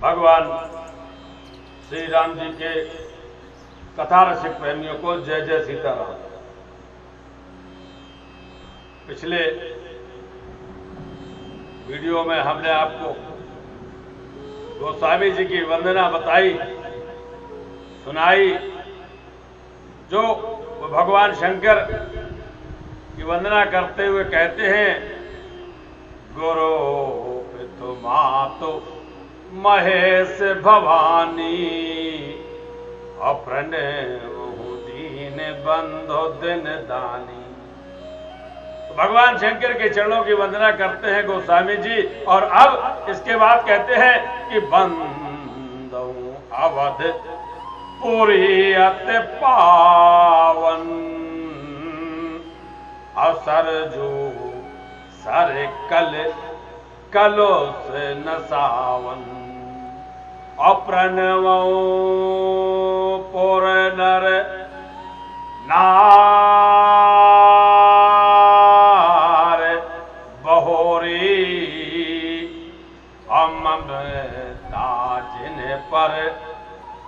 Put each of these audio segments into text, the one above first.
भगवान श्री राम जी के कथा रसिक प्रेमियों को जय जय सीताराम। पिछले वीडियो में हमने आपको गोस्वामी जी की वंदना बताई, सुनाई, जो भगवान शंकर की वंदना करते हुए कहते हैं, गुरु पितु मातु महेश भवानी अप्रन दीन बंधो दिन दानी। तो भगवान शंकर के चरणों की वंदना करते हैं गोस्वामी जी, और अब इसके बाद कहते हैं कि बंदो अवध पुरी अति पावन अवसर जो सर कलो से नसावन अप्रणव पुर नर नार बहोरी अममता जिन पर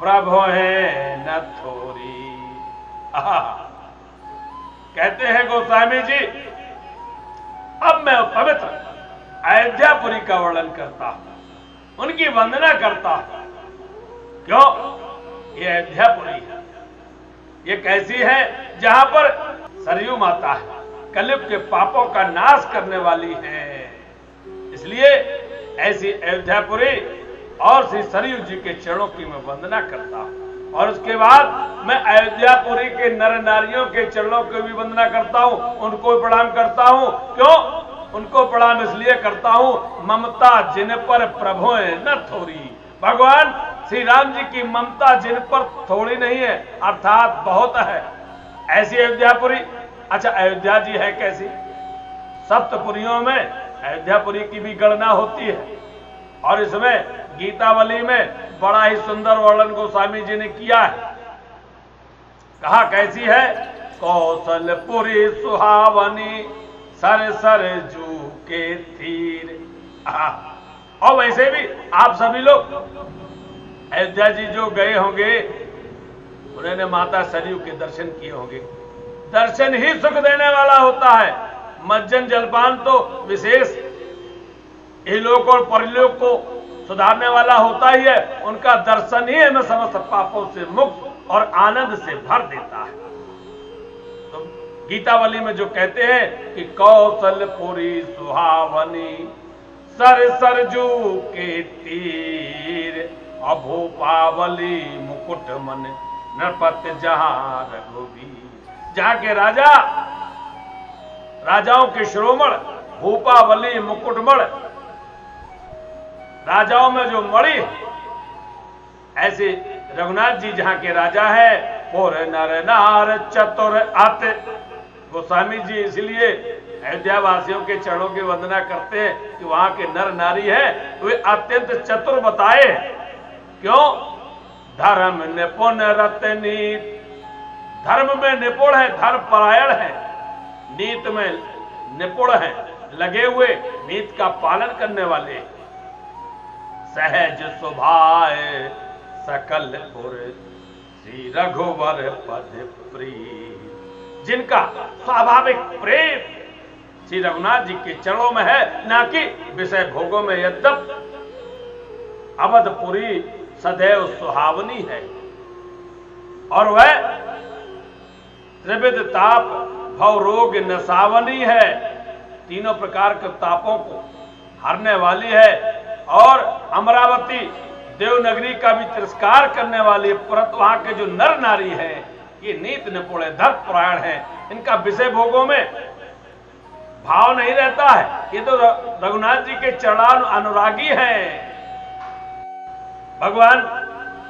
प्रभु है न थोरी। कहते हैं गोस्वामी जी, अब मैं पवित्र अयोध्यापुरी का वर्णन करता हूं, उनकी वंदना करता हूं। क्यों? ये अयोध्यापुरी है, ये कैसी है? जहां पर सरयू माता है, कलयुग के पापों का नाश करने वाली है। इसलिए ऐसी अयोध्यापुरी और श्री सरयू जी के चरणों की मैं वंदना करता हूं। और उसके बाद मैं अयोध्यापुरी के नर नारियों के चरणों की भी वंदना करता हूं, उनको प्रणाम करता हूं। क्यों उनको प्रणाम? इसलिए करता हूं, ममता जिन पर प्रभु है न थोड़ी। भगवान श्री राम जी की ममता जिन पर थोड़ी नहीं है, अर्थात बहुत है। ऐसी अयोध्यापुरी। अच्छा, अयोध्या जी है कैसी? सप्तपुरियों में अयोध्यापुरी की भी गणना होती है, और इसमें गीतावली में बड़ा ही सुंदर वर्णन गोस्वामी जी ने किया है। कहा कैसी है? कौशलपुरी सुहावनी सर सर जू के तीर। और वैसे भी आप सभी लोग अयोध्या जी जो गए होंगे, उन्होंने माता सरयू के दर्शन किए होंगे। दर्शन ही सुख देने वाला होता है। मज्जन जलपान तो विशेष इहलोक और परलोक को सुधारने वाला होता ही है। उनका दर्शन ही हमें समस्त पापों से मुक्त और आनंद से भर देता है। तो गीतावली में जो कहते हैं कि कौशलपुरी सुहावनी सर सरजू के तीर अभोपावली मुकुट मन नरपत जहां रघुवीर। जहां के राजा, राजाओं के शिरोमण, भूपावली मुकुटमण, राजाओं में जो मणि, ऐसे रघुनाथ जी जहां के राजा है। पुर नर नार चतुर अति। गोस्वामी जी इसलिए अयोध्या वासियों के चरणों की वंदना करते हैं कि वहां के नर नारी है वे अत्यंत चतुर बताए। क्यों? धर्म निपुण रतनीत। धर्म में निपुण है, धर्म परायण है, नीत में निपुण है, लगे हुए नीत का पालन करने वाले। सहज स्वभाव सकल पुर श्री रघुवर पद प्रिय। जिनका स्वाभाविक प्रेम श्री रघुनाथ जी के चरणों में है, ना कि विषय भोगों में। यद्यप अवधपुरी सदैव सुहावनी है, और वह त्रिविध ताप भव रोग नसावनी है। तीनों प्रकार के तापों को हरने वाली है, और अमरावती देवनगरी का भी तिरस्कार करने वाली। परंतु वहां के जो नर नारी है, ये नीत निपुण है, धर्म परायण है। इनका विषय भोगों में भाव नहीं रहता है। ये तो रघुनाथ जी के चरणानु अनुरागी हैं। भगवान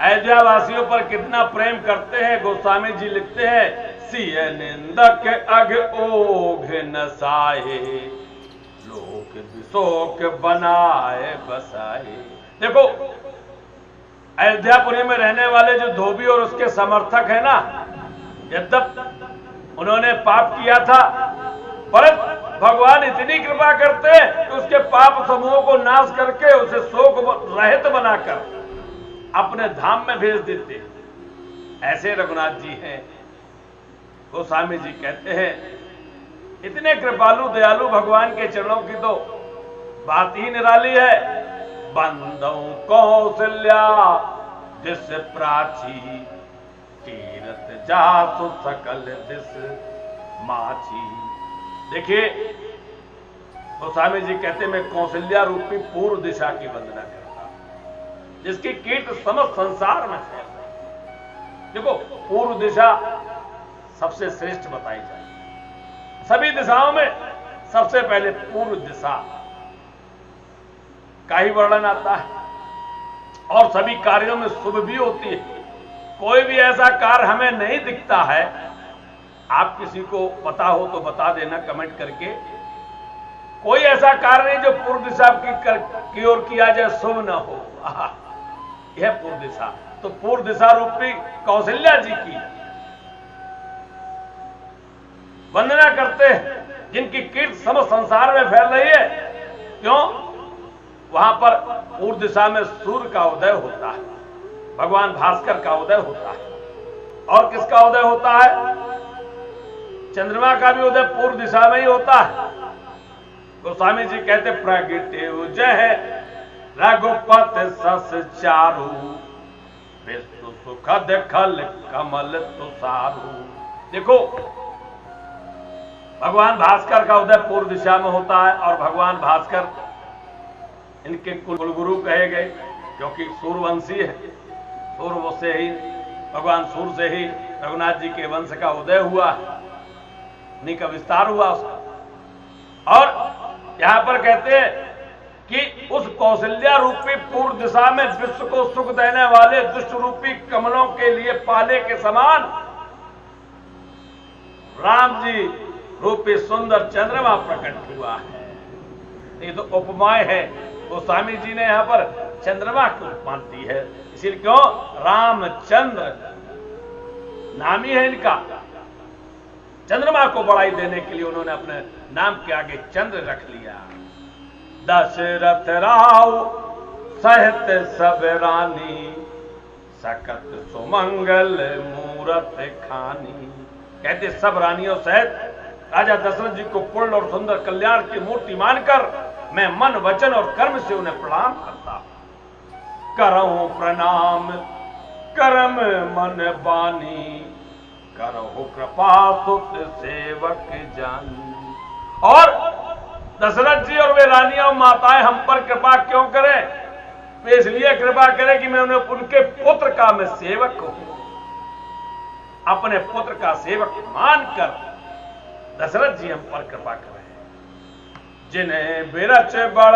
अयोध्या वासियों पर कितना प्रेम करते हैं। गोस्वामी जी लिखते हैं, सिय निंदक अघ ओघ नसाए लोक विशोक बनाए बसाए। देखो, अयोध्यापुरी में रहने वाले जो धोबी और उसके समर्थक है ना, यद्यप उन्होंने पाप किया था, परंतु भगवान इतनी कृपा करते हैं कि उसके पाप समूहों को नाश करके उसे शोक रहित बनाकर अपने धाम में भेज देते। ऐसे रघुनाथ जी हैं। गोस्वामी जी कहते हैं इतने कृपालु दयालु भगवान के चरणों की तो बात ही निराली है। बंदौ कौशल्या दिस प्राची तीरथ जासु सकल दिस माची। देखिए गोस्वामी जी कहते मैं कौशल्या रूपी पूर्व दिशा की वंदना करता हूं जिसकी कीर्ति समस्त संसार में फैल रही। देखो पूर्व दिशा सबसे श्रेष्ठ बताई जाए। सभी दिशाओं में सबसे पहले पूर्व दिशा का ही वर्णन आता है और सभी कार्यों में शुभ भी होती है। कोई भी ऐसा कार्य हमें नहीं दिखता है, आप किसी को पता हो तो बता देना कमेंट करके। कोई ऐसा कार्य नहीं जो पूर्व दिशा की ओर किया जाए शुभ न हो। यह पूर्व दिशा, तो पूर्व दिशा रूपी कौशल्या जी की वंदना करते हैं जिनकी कीर्ति समस्त संसार में फैल रही है। क्यों? वहां पर पूर्व दिशा में सूर्य का उदय होता है, भगवान भास्कर का उदय होता है। और किसका उदय होता है? चंद्रमा का भी उदय पूर्व दिशा में ही होता है। गोस्वामी जी कहते प्रगटे जय रघुपत सस चारु विष्णु सुखद खल कमल तुषारु। देखो भगवान भास्कर का उदय पूर्व दिशा में होता है और भगवान भास्कर इनके कुलगुरु कहे गए क्योंकि सूर्यवंशी है। सूर्य से ही भगवान सूर्य से ही रघुनाथ जी के वंश का उदय हुआ, इन्हीं का विस्तार हुआ उसका। और यहां पर कहते हैं कि उस कौशल्या रूपी पूर्व दिशा में विश्व को सुख देने वाले दुष्ट रूपी कमलों के लिए पाले के समान राम जी रूपी सुंदर चंद्रमा प्रकट हुआ है। ये तो उपमाएं है। गोस्वामी जी ने यहां पर चंद्रमा की उपमा दी है, इसीलिए क्यों रामचंद्र नाम ही है इनका। चंद्रमा को बढ़ाई देने के लिए उन्होंने अपने नाम के आगे चंद्र रख लिया। दशरथ राव सहित सब रानी सकत सुमंगल मूरत खानी। कहते सब रानियों सहित राजा दशरथ जी को पूर्ण और सुंदर कल्याण की मूर्ति मानकर मैं मन वचन और कर्म से उन्हें प्रणाम करता हूं। करहूं प्रणाम करम मन बानी करहु कृपा सुत सेवक जानी। और दशरथ जी और वे रानियां माताएं हम पर कृपा क्यों करें? वे इसलिए कृपा करें कि मैं उन्हें उनके पुत्र का मैं सेवक हूं। अपने पुत्र का सेवक मानकर दशरथ जी हम पर कृपा करें। जिन्हें बिरच बड़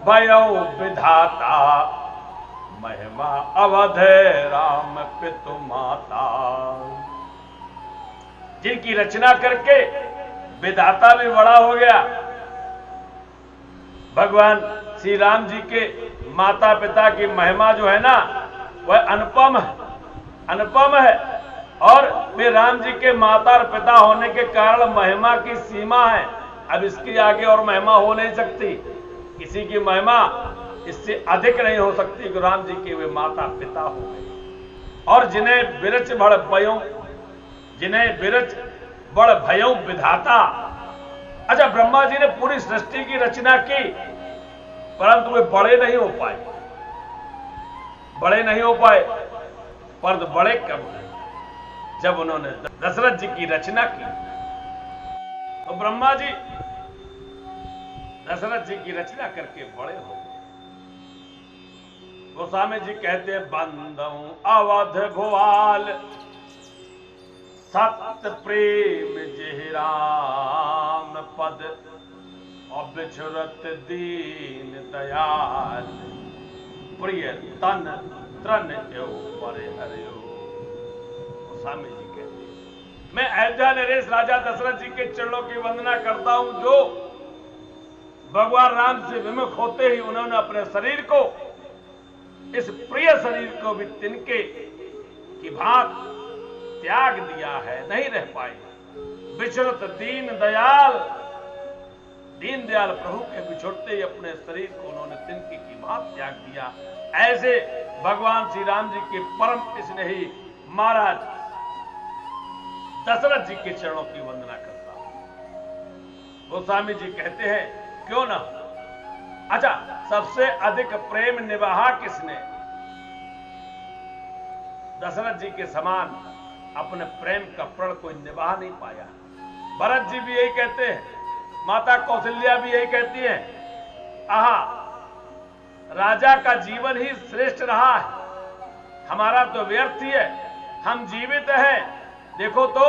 भयो विधाता महिमा अवध राम पितु माता। जिनकी रचना करके विधाता भी बड़ा हो गया। भगवान श्री राम जी के माता पिता की महिमा जो है ना वह अनुपम है, अनुपम है। और वे राम जी के माता और पिता होने के कारण महिमा की सीमा है। अब इसके आगे और महिमा हो नहीं सकती। किसी की महिमा इससे अधिक नहीं हो सकती कि राम जी के वे माता पिता हो गए। और जिन्हें बिरच बड़ भयो, जिन्हें बिरच बड़ भयो विधाता। अच्छा, ब्रह्मा जी ने पूरी सृष्टि की रचना की परंतु वे बड़े नहीं हो पाए, बड़े नहीं हो पाए। परंतु बड़े कब हुए? जब उन्होंने दशरथ जी की रचना की तो ब्रह्मा जी दशरथ जी की रचना करके बड़े हो गए। गोस्वामी जी कहते बंदौ अवध भुआल सत्य प्रेम जिहि राम पद और बिछुरत दीन दयाल प्रिय तन त्रन एव परे हरियो। गोस्वामी जी कहते मैं अयोध्या नरेश राजा दशरथ जी के चरणों की वंदना करता हूं जो भगवान राम से विमुख होते ही उन्होंने अपने शरीर को, इस प्रिय शरीर को भी तिनके की भांत त्याग दिया है, नहीं रह पाए। विचरत दीन दयाल दीनदयाल प्रभु के बिछुड़ते ही अपने शरीर को उन्होंने तिनके की भांति त्याग दिया। ऐसे भगवान श्री राम जी के परम स्नेही महाराज दशरथ जी के चरणों की वंदना करता हूं। गोस्वामी जी कहते हैं क्यों ना। अच्छा, सबसे अधिक प्रेम निभाया किसने? दशरथ जी के समान अपने प्रेम का प्रण कोई निभा नहीं पाया। भरत जी भी यही कहते हैं, माता कौशल्या भी यही कहती है, आहा, राजा का जीवन ही श्रेष्ठ रहा है, हमारा तो व्यर्थ ही है, हम जीवित हैं। देखो तो,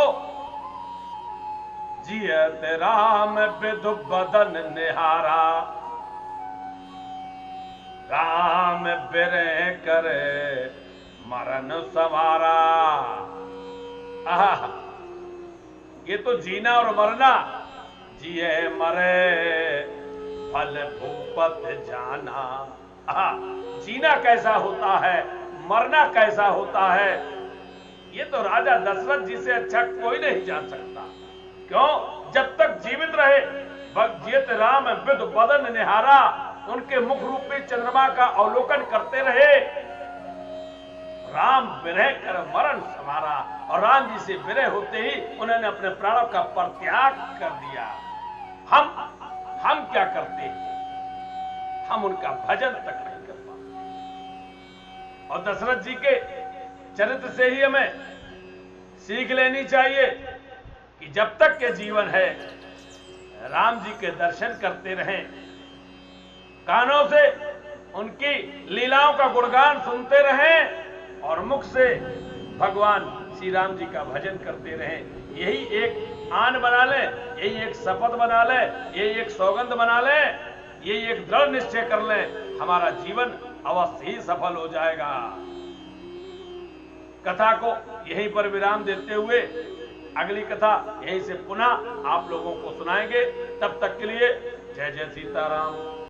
जियत राम विधु बदन निहारा, राम बिरह करे मरण सवारा। आहा, ये तो जीना और मरना, जिए मरे फल भूपत जाना। आहा, जीना कैसा होता है, मरना कैसा होता है, ये तो राजा दशरथ जी से अच्छा कोई नहीं जान सकता। क्यों? जब तक जीवित रहे, जियत राम विधु बदन निहारा, उनके मुख रूपी चंद्रमा का अवलोकन करते रहे। राम विरह कर मरण संवारा, और राम जी से विरह होते ही उन्होंने अपने प्राणों का परित्याग कर दिया। हम क्या करते? हम उनका भजन तक नहीं कर पाते। और दशरथ जी के चरित्र से ही हमें सीख लेनी चाहिए कि जब तक के जीवन है, राम जी के दर्शन करते रहें, कानों से उनकी लीलाओं का गुणगान सुनते रहें, और मुख से भगवान श्री राम जी का भजन करते रहें। यही एक आन बना ले, यही एक शपथ बना ले, यही एक सौगंध बना ले, यही एक दृढ़ निश्चय कर ले, हमारा जीवन अवश्य ही सफल हो जाएगा। कथा को यहीं पर विराम देते हुए अगली कथा यहीं से पुनः आप लोगों को सुनाएंगे। तब तक के लिए जय जय सीताराम।